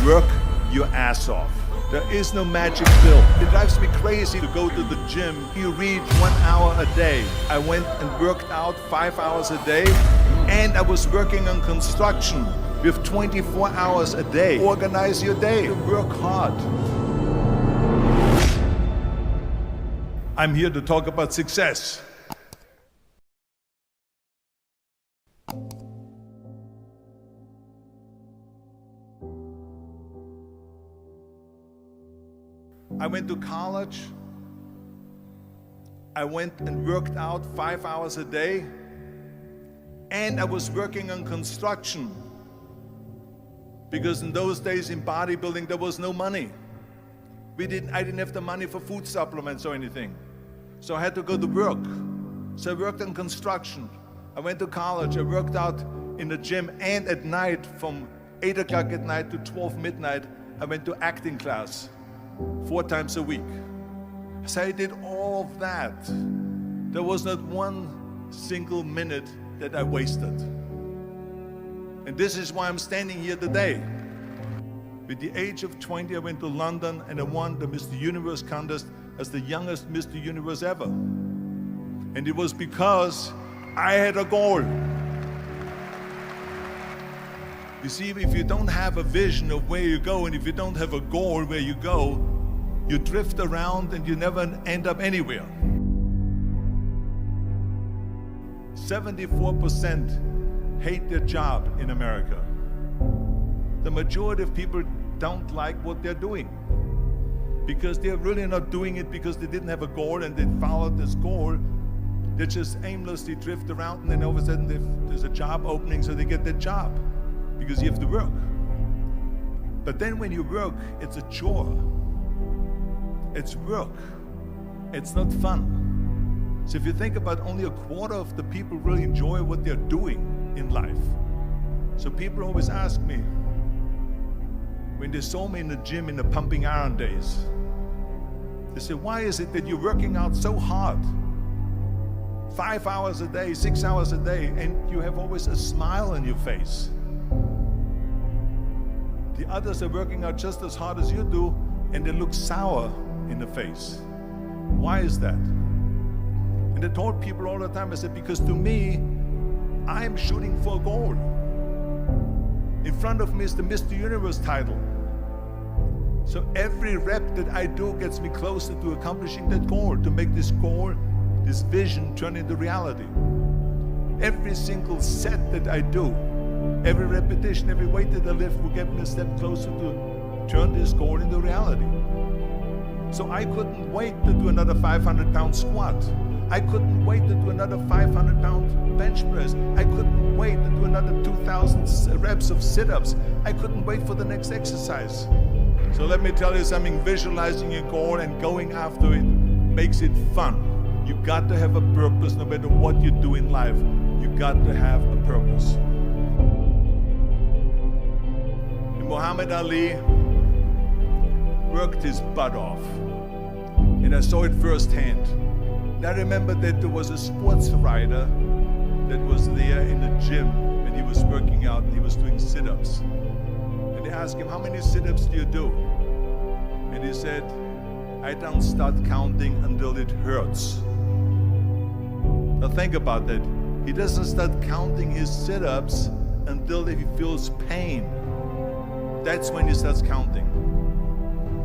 Work your ass off. There is no magic pill. It drives me crazy to go to the gym. You read 1 hour a day. I went and worked out 5 hours a day, and I was working on construction with 24 hours a day. Organize your day. Work hard. I'm here to talk about success. I went to college. I went and worked out 5 hours a day, and I was working on construction because in those days in bodybuilding there was no money. I didn't have the money for food supplements or anything, so I had to go to work. So I worked on construction. I went to college. I worked out in the gym, and at night from 8 o'clock at night to 12 midnight I went to acting class 4 times a week. So I did all of that. There was not one single minute that I wasted. And this is why I'm standing here today. With the age of 20, I went to London and I won the Mr. Universe contest as the youngest Mr. Universe ever. And it was because I had a goal. You see, if you don't have a vision of where you go, and if you don't have a goal where you go, you drift around and you never end up anywhere. 74% hate their job in America. The majority of people don't like what they're doing because they're really not doing it because they didn't have a goal and they followed this goal. They just aimlessly drift around, and then all of a sudden there's a job opening, so they get that job because you have to work. But then when you work, it's a chore. It's work. It's not fun. So if you think about, only a quarter of the people really enjoy what they're doing in life. So people always ask me, when they saw me in the gym in the pumping iron days, they say, why is it that you're working out so hard? 5 hours a day, 6 hours a day, and you have always a smile on your face. The others are working out just as hard as you do, and they look sour in the face. Why is that? And I told people all the time, I said, because to me, I'm shooting for a goal. In front of me is the Mr. Universe title. So every rep that I do gets me closer to accomplishing that goal, to make this goal, this vision, turn into reality. Every single set that I do, every repetition, every weight that I lift will get me a step closer to turn this goal into reality. So I couldn't wait to do another 500-pound squat. I couldn't wait to do another 500-pound bench press. I couldn't wait to do another 2,000 reps of sit-ups. I couldn't wait for the next exercise. So let me tell you something, visualizing your goal and going after it makes it fun. You got to have a purpose no matter what you do in life. You got to have a purpose. And Muhammad Ali worked his butt off, and I saw it firsthand. And I remember that there was a sports writer that was there in the gym when he was working out and he was doing sit-ups. And they asked him, how many sit-ups do you do? And he said, I don't start counting until it hurts. Now think about that. He doesn't start counting his sit-ups until he feels pain. That's when he starts counting.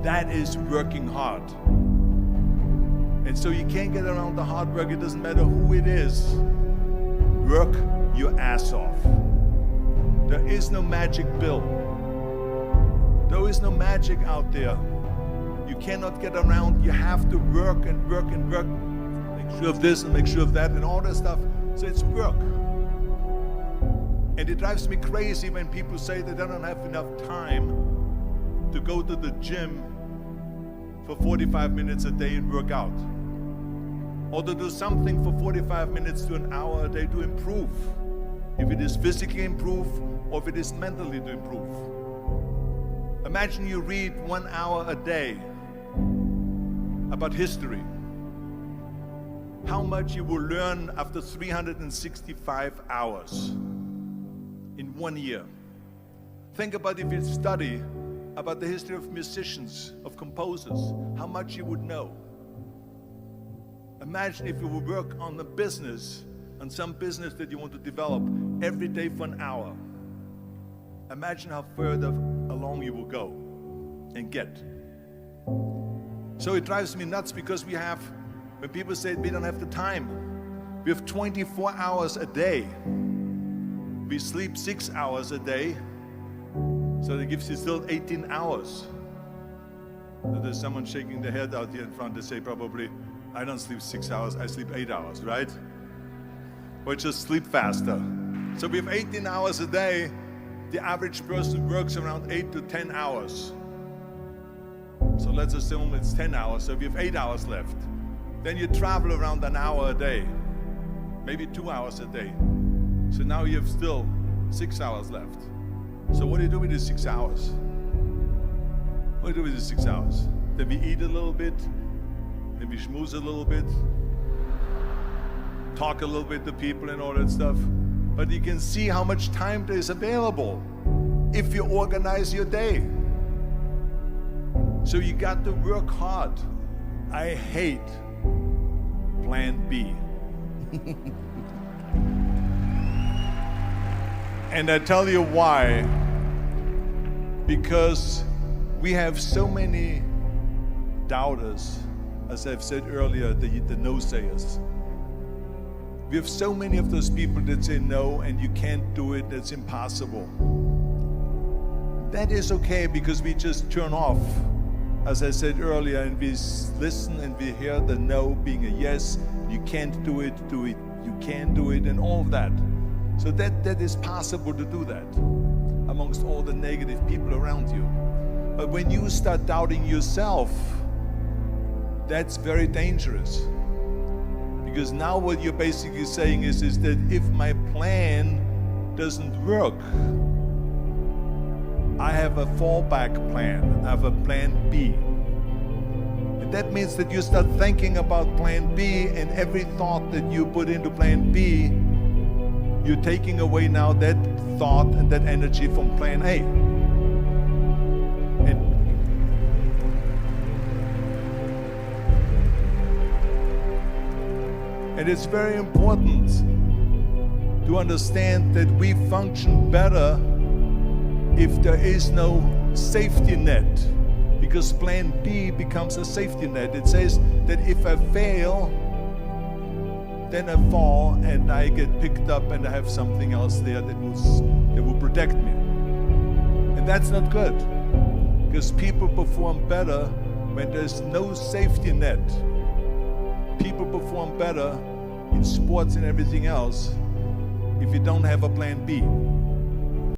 That is working hard. And so you can't get around the hard work. It doesn't matter who it is. Work your ass off. There is no magic pill. There is no magic out there. You cannot get around. You have to work and work and work. Make sure of this and make sure of that and all that stuff. So it's work. And it drives me crazy when people say that they don't have enough time to go to the gym for 45 minutes a day and work out, or to do something for 45 minutes to an hour a day to improve, if it is physically improve or if it is mentally to improve. Imagine you read 1 hour a day about history. How much you will learn after 365 hours in 1 year. Think about if you study about the history of musicians, of composers, how much you would know. Imagine if you would work on a business, on some business that you want to develop every day for an hour. Imagine how further along you will go and get. So it drives me nuts because when people say we don't have the time, we have 24 hours a day. We sleep 6 hours a day, so that gives you still 18 hours. So there's someone shaking their head out here in front. They say probably, I don't sleep 6 hours, I sleep 8 hours, right? Or just sleep faster. So we have 18 hours a day. The average person works around 8 to 10 hours. So let's assume it's 10 hours, so we have 8 hours left. Then you travel around an hour a day, maybe 2 hours a day. So now you have still 6 hours left. So what do you do with these 6 hours? What do you do with these 6 hours? Then we eat a little bit, then we schmooze a little bit, talk a little bit to people and all that stuff. But you can see how much time there is available if you organize your day. So you got to work hard. I hate plan B. And I tell you why. Because we have so many doubters, as I've said earlier, the no-sayers. We have so many of those people that say no, and you can't do it, it's impossible. That is okay because we just turn off, as I said earlier, and we listen and we hear the no being a yes. You can't do it, you can do it, and all of that. So that is possible to do that amongst all the negative people around you. But when you start doubting yourself, that's very dangerous. Because now what you're basically saying is that if my plan doesn't work, I have a fallback plan, I have a plan B. And that means that you start thinking about plan B, and every thought that you put into plan B, you're taking away now that thought and that energy from plan A. And it's very important to understand that we function better if there is no safety net, because plan B becomes a safety net. It says that if I fail, then I fall and I get picked up and I have something else there that will protect me. And that's not good, because people perform better when there's no safety net. People perform better in sports and everything else if you don't have a plan B.